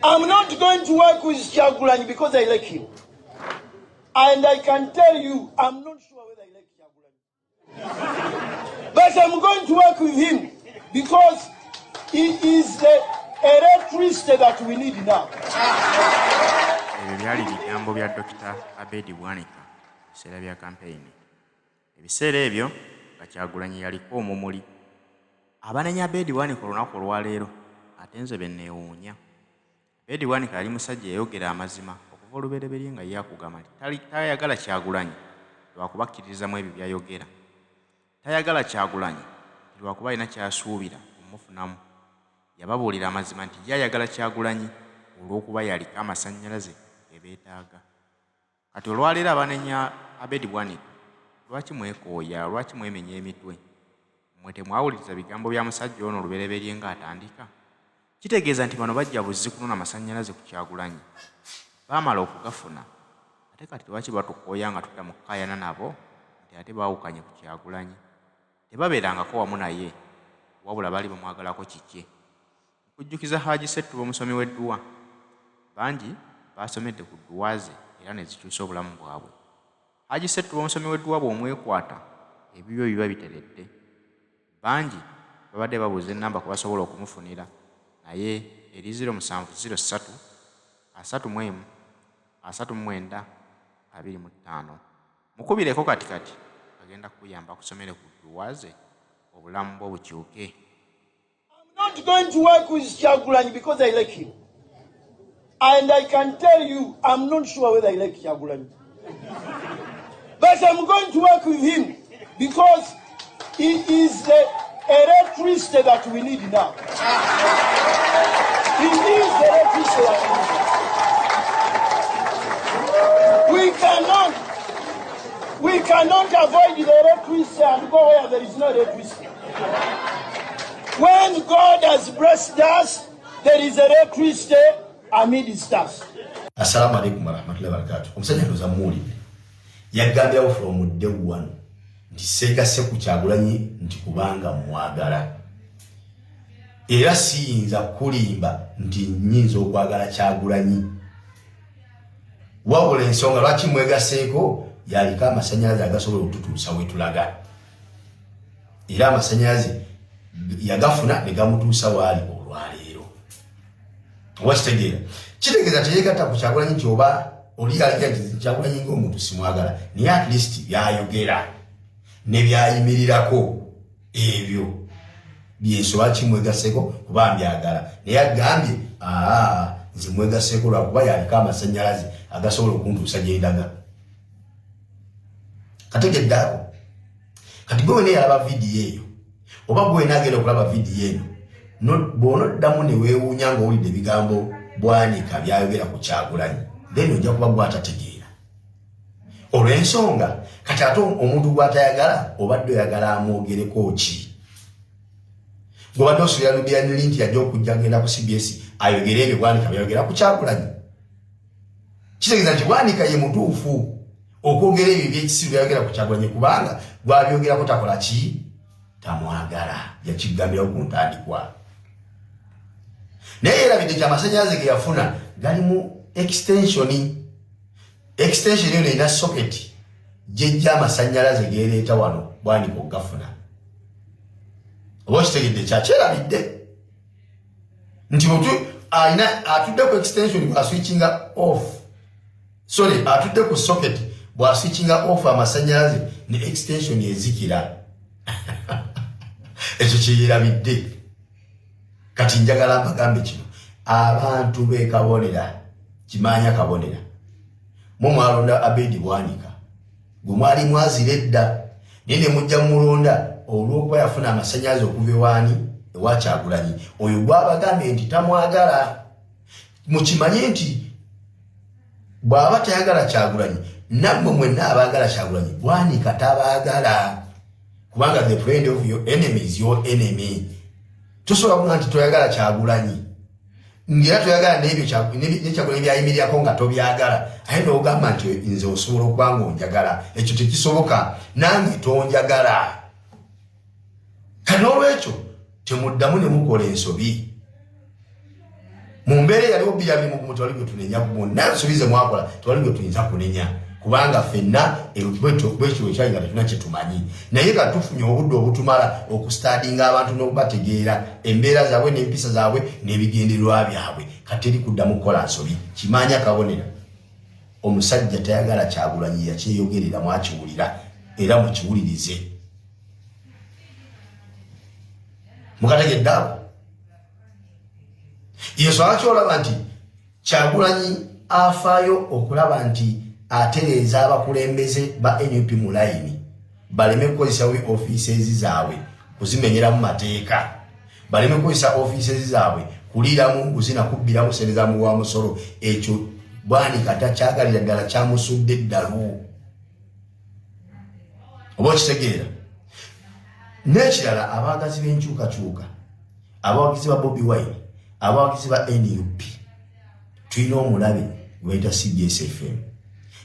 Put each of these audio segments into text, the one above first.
I'm not going to work with Kyagulanyi because I like him. And I can tell you, I'm not sure whether I like Kyagulanyi. But I'm going to work with him because he is the electricity that we need now. Ebyo byali bigambo bya Dr. Abed Bwanika biseera bya kampeyini. Ebiseera ebyo nga Kyagulanyi yaliko omumuli. Abanenya Abed Bwanika olunaku olwaleero ate nze benneewuunya. Abed Bwanika yali musajja yayogera amazima okuva olubereberye nga yakugamba nti tayagala Kyagulanyi lwakubakkiririzamu ebyo byayogera. Tayagala Kyagulanyi lwakuba alina kyasuubira okumufunamu. Yababuulira amazima nti yayagala Kyagulanyi olw'okuba yaliko amasannyalaze ge beetaaga. Kati olwaleero abanenya Abed Bwanika lwaki mwekooya, lwaki mwemenya emitwe? Mmwe temwawuliriza bigambo bya musajja ono olubereberye ng'atandika? Kitegeeza nti bano bajja buzzi kunona amasannyalaze ku Kyagulanyi. Baamala okugafuna ate kati lwaki batukooya nga tudda mu kkaayana nabo nti ate baawukanye ku Kyagulanyi? Tebabeerangako wamu naye wabula baali bamwagalako kikye. Nkujjukiza Haaji Settu omusomi w'edduwa. Bangi baasomedde ku dduwa ze era ne zikyusa obulamu bwabwe. Haaji Settu omusomi w'edduwa bw'omwekwata ebibyo biba biteredde. Bangi babadde babuuza ennamba kwe basobola okumufunira naye eri 0703 31 39 25. Mukubireko katikati agenda kuyamba kusomere ku dduwa ze obulamu bwo bukyuke. I'm not going to work with Kyagulanyi because I like him. And I can tell you, I'm not sure whether I like Kyagulanyi. But I'm going to work with him because he is the electricity that we need now. He is the electricity that we need. We cannot avoid the electricity and go where there is no electricity. When God has blessed us, there is electricity amidst us. Assalamu alaikum warahmatullahi wabarakatuh. Omusajja ndoza muwulidde. Yagambyawo from day one nti seegase ku Kyagulanyi nti kubanga mwagala. Era siyinza kulimba nti nnyinza okwagala Kyagulanyi. Wabula ensonga lwaki mwegaseeko yaliko amasannyalaze agasobola okututuusa wetulaga. Era amasannyalaze yagafuna ne gamutuusa waali olwaleero. Wakitegeera. Kitegeeza teyeegatta ku Kyagulanyi nti oba oli alijja nti Kyagulanyi ng'omuntu simwagala. Naye at least byayogera ne byayimirirako ebyo byensoba kimwegaseeko kuba mbyagala. Naye agambye nze mwegaseeko lwakuba yaliko amasannyalaze agasobola okuntuusa gye ndaga. Kategedde ako. Kati gwe wena yalaba vidiyo eyo oba gwe wena agenda okulaba vidiyo eno bw'onoddamu ne weewuunya ng'owulidde ebigambo Bwanika byayogera ku Kyagulanyi then ojja kuba gw'atategeera. Olw'ensonga kati ate omuntu gw'atayagala obadde oyagala amwogereko ki? Gw'obadde osuubira Nubian nti ajja okujja agenda ku CBS ayogere ebyo Bwanika byayogera ku Kyagulanyi. Kitegeeza nti Bwanika ye mutuufu okwogera ebyo ebyekisiru byayogera ku Kyagulanyi kubanga gw'abyogerako takola ki? Tamwagala. Yakigambirawo ku ntandikwa. Naye erabidde nti amasannyalaze ge yafuna gali mu extension. Extension eyo erina socket gy'ejja amasannyalaze geereeta wano Bwanika okugafuna. Oba kitegedde kyakyerabidde nti atudde ku extension bw'aswitchinga off. Sorry, atudde ku socket bw'aswitchinga off amasannyalaze ne extension ezikira. Ekyo kyerabidde. Kati njagala mbagambe kino. Abantu b'e Kabonera, Kimaanya Kabonera. Mwalonda Abed Bwanika. Gwe mwali mwazira edda. Naye ne mujja mulonda olw'okuba yafuna amasannyalaze okuva ewaani ewa Kyagulanyi. Oyo gw'abagambye nti tamwagala. Mukimanye nti bw'aba tayagala Kyagulanyi, nammwe mwenna abaagala Kyagulanyi, Bwanika tabaagala. Kubanga the friend of your enemy is your enemy. Tusobola kuga nti toyagala Kyagulanyi. Ngera toyagala n'ebyo Kyagulanyi byayimirirako nga tobyagala. Aye n'ogamba nti nze osobola okuba ng'onjagala. Ekyo tekisoboka. Nange tonjagala. Kati n'olwekyo temuddamu ne mukola ensobi. Mumbere yaliwo biyabiri mu twali tunenya kubonna subize mwakola twali tuyinza kunenya kubanga fenna bwekyo ekyayiga tetuna kyetumanyi naye nga tufunye obudde obutumala okustadinga abantu n'okubategeera embeera zaabwe n'empisa zaabwe n'ebigendererwa byabwe kati eri kuddamu kukola nsobi kimanya kabonera omusajja tayagala Kyagulanyi yakyeyogerera mwakiwulira era mukiwulirize mukategedde abo yesu akyolaba nti Kyagulanyi afaayo okulaba nti atereeza abakulembeze ba NUP mu layini baleme kukozesa offices zaabwe kuzimenyeramu mateeka baleme kukozesa offices zaabwe kuliiramu kuzina kubbiramu sereza mu wa musolo ekyo Bwanika takyagalira ddala kyamusudde eddalu oba okitegeera n'ekirala abaagazi b'enkyukakyuka abawagizi ba Bobi Wine abawagizi ba NUP tulina omulabe gwebayita CBS FM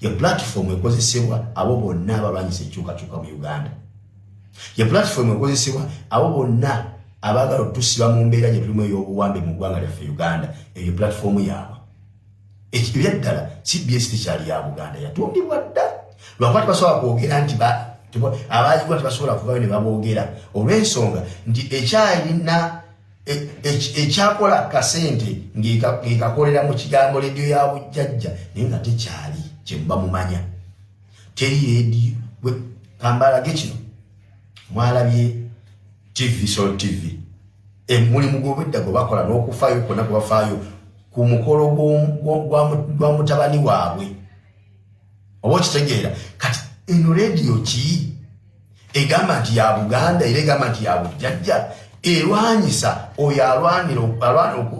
ye platform ekozesebwa abo bonna abalwanyisa enkyukakyuka mu Uganda ye platform ekozesebwa abo bonna abaagala otusiba mu mbeera gye tulimu ey'obuwambe mu ggwanga lyaffe Uganda eyo platform yaabwe ekibya ddala CBS tekyali ya Buganda yatundibwa dda lwakuba tebasobola kwogera nti abaagibwa tebasobola kuvayo ne baboogera olw'ensonga nti ekyalina ekyakola kasente ng'ekakolera mu kigambo leediyo ya bujjajja naye nga tekyali kyemuba mumanya teri leediyo kambalage kino mwalabye TV Sol TV mulimu gw'obwedda gwe bakola n'okufaayo kwonna kwe bafaayo ku mukolo gwa mutabani waabwe oba okitegeera kati eno leediyo ki egamba nti ya Buganda era egamba nti ya bujjajja erwanyisa oyo alwanira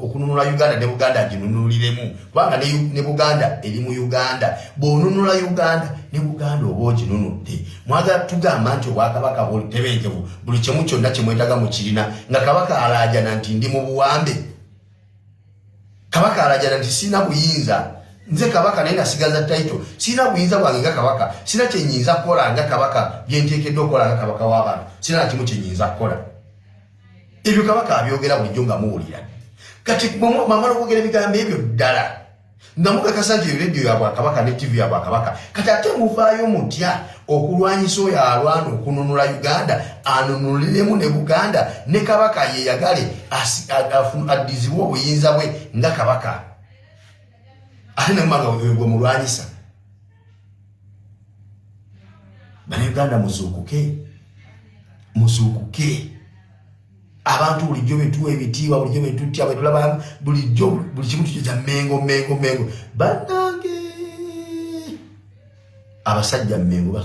okununula Uganda ne Buganda aginunuliremu kubanga ne Buganda eri mu Uganda bw'onunula Uganda ne Buganda oba oginunudde mwagala tugamba nti Obwakabaka tebenkevu buli kyemu kyonna kyemwetaga mu kirina nga Kabaka alaajana nti ndi mu buwambe Kabaka alaajana nti sina buyinza nze Kabaka naye nasigaza title sina buyinza bwange nga Kabaka sina kyenyinza kukola nga Kabaka byenteekeddwa okukola nga Kabaka w'abantu sina kimu kyenyinza kukola ebyo Kabaka abyogera bulijjo nga muwulira kati mamala okwogera ebigambo ebyo ddala nga mukakasa nti radio ya Bwakabaka ne TV ya Bwakabaka kati ate muvaayo mutya okulwanyisa oyo alwana okununula Uganda anunuliremu ne Buganda ne Kabaka yeyagale addizibwe obuyinza bwe nga Kabaka ate nemumanga bwe mulwanyisa Bannayuganda muzuukuke abantu bulijjo betuwa ebitiibwa bulijjo betutya betulaba bulijjo buli kimu tukija mengo bannange abasajja mengo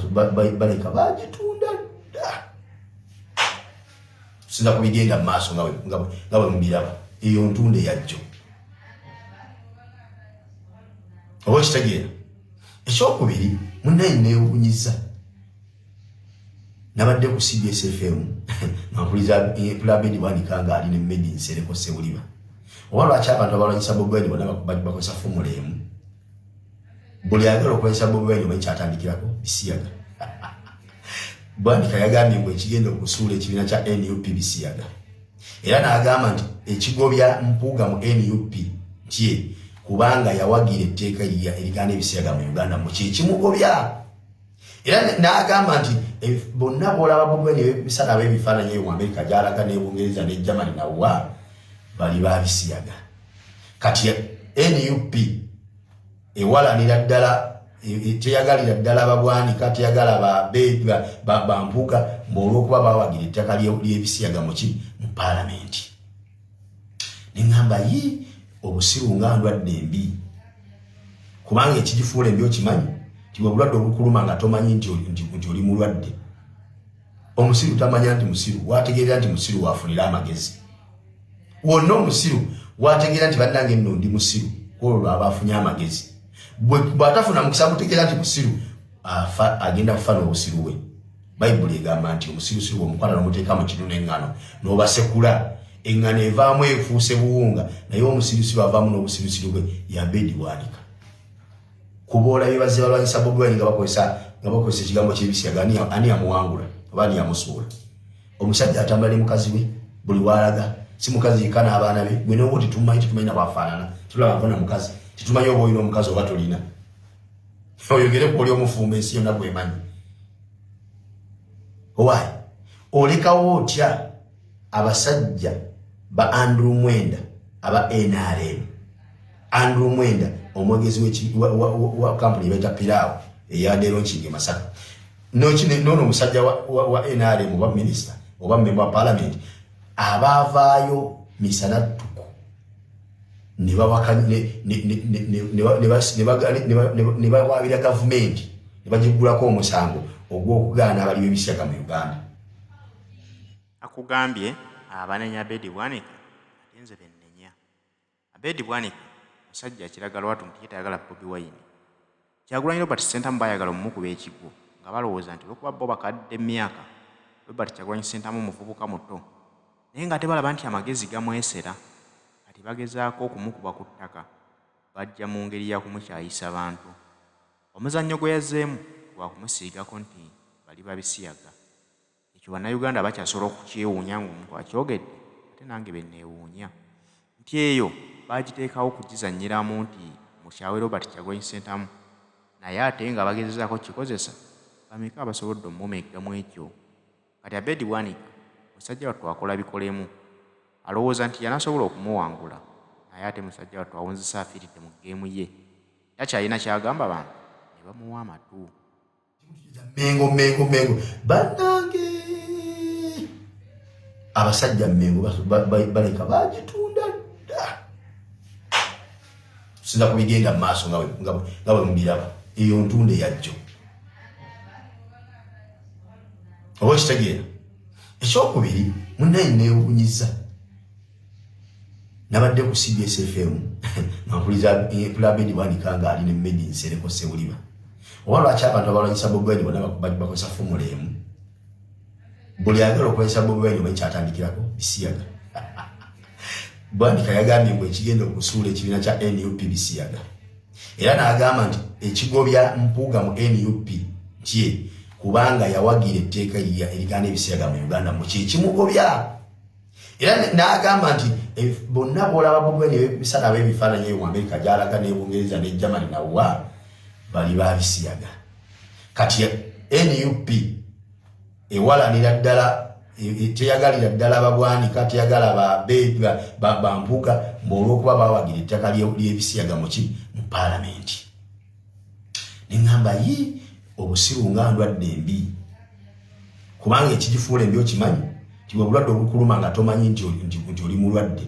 baleka bagitunda dda tusinza kubigenda mu maaso nga bwe mubiraba eyo ntunde yajjo oba okitegeera ekyokubiri munnaye neewuunyiza nabadde ku CBS FM nampuliriza Abed Bwanika nga ali ne Medi Nsereko Sebuliba oba lwaki abantu abalwanyisa Bobi Wine bonna bakozesa fomula emu buli ayagala okukozesa Bobi Wine omanyi kyatandikirako Bisiyaga Bwanika yagambye mbu ekigenda okusuula ekibiina kya NUP Bisiyaga era n'agamba nti ekigobya mpuuga mu NUP kye kubanga yawagira etteeka erigana Ebisiyaga mu Uganda mu kyekimugobya era n'agamba nti bonna boolaba Bobi Wine ebisala ab'ebifaananyi mu Amerika gy'alaga n'Ebungereza ne Germany nawa bali ba Bisiyaga kati NUP ewalanira ddala teyagalira ddala Babwanika teyagala bampuuga olw'okuba bawagira ettaka ly'Ebisiyaga mu paalamenti neŋŋamba obusiru nga ndwadde embi kubanga ekigifuula embi okimanyi nti obulwadde obukuluma nga tomanyi nti oli mulwadde omusiru tamanya nti musiru wategeera nti musiru wafunira amagezi wonna omusiru wategeera nti bannange nno ndi musiru olwo lwaba afunye amagezi bw'atafuna mukisa gutegeera nti musiru agenda kufa n'obusiru bwe bayibuli egamba nti omusirusiru omukwala n'omuteeka mu kinu n'eŋŋano n'obasekula eŋŋano evaamu efuuse buwunga naye omusirusiru avaamu n'obusirusiru bwe ye Abed Bwanika kuba olabye bazze balwanyisa Bobi Wine nga bakozesa ekigambo ky'Ebisiyaga ani yamuwangula oba ani yamusuula omusajja atambula ne mukazi we buli walaga si mukazi yekana abaana be gwe n'obo tetumanyi nabafaanana tulaba mbona mukazi tetumanyi oba olina omukazi oba tolina oyogere ku oli omufumba ensi yonna bwemanyi owaayi olekawo otya abasajja ba Andrew Mwenda aba NRM Andrew Mwenda omwegezi wa kampuni beta Pilao eyade launching Masaka nono musajja wa NRM oba minister oba member wa parliament abavaayo misana tuko ne bawabira government ne bagigulako omusango ogw'okugaana abaliwo ebisiyaga mu Uganda. Akugambye abanenya Abed Bwanika atenze bennenya. Abed Bwanika musajja akiragala watu nti yetayagala Bobi Wine. Kyagulanyi Robert Sentamu bayagala omukuba ekigwo nga balowooza nti lwokuba bo bakadde emyaka Robert Kyagulanyi Sentamu muvubuka muto naye nga tebalaba nti amagezi gamwesera kati bagezaako okumukuba ku ttaka bajja mu ngeri ya kumukyayisa abantu. Omuzannyo gwe yazzeemu gwa kumusiigako nti bali babisiyaga. Ekyo bannayuganda bakyasobola okukyewuunya ng'omuntu akyogedde ate nange benneewuunya nti eyo baagiteekawo kugizannyiramu nti mukyawe Robert Kyagulanyi Sentamu naye ate nga bagezezaako kikozesa bameka abasobodde omumeggamu ekyo. Kati Abed Bwanika musajja wattu akola bikolemu alowooza nti yanasobola okumuwangula naye ate musajja wattu awunzisa afiiridde mu geemu ye takyalina kyagamba bantu ne bamuwa amatu. Mengo bannange abasajja Mengo baleka bagitunda dda sinza kubigenda mu maaso nga bwe mubiraba eyo ntunde yajjo oba kitegeera. Ekyokubiri munnaye neewuunyiza nabadde ku CBS FM mpuliriza Abed Bwanika nga alina emmedi nsereko Sewuliba oba lwaki abantu abalwanyisa Bobi Wine bonna bakozesa fomula emu buli ayagala okozesa Bobi Wine oba kyatandikirako bisiyaga. Bwanika yagambye mbu ekigenda okusuula ekibiina kya NUP bisiyaga era n'agamba nti ekigobya mpuuga mu NUP kye kubanga yawagira etteeka erigana ebisiyaga mu Uganda mu kyekimugobya era n'agamba nti bonna boolaba Bobi Wine ebisana b'ebifaananyi eyo mu Amerika gy'alaga ne Bungereza ne Germany nawa bali babisiyaga. Kati NUP ewalanira ddala teyagalira ddala Babwanika teyagala bampuuga olw'okuba bawagira ettaka ly'ebisiyaga mu palamenti. Neŋŋamba obusiru nga ndwadde embi kubanga ekigifuula embi okimanyi nti obulwadde obukuluma nga tomanyi nti oli mulwadde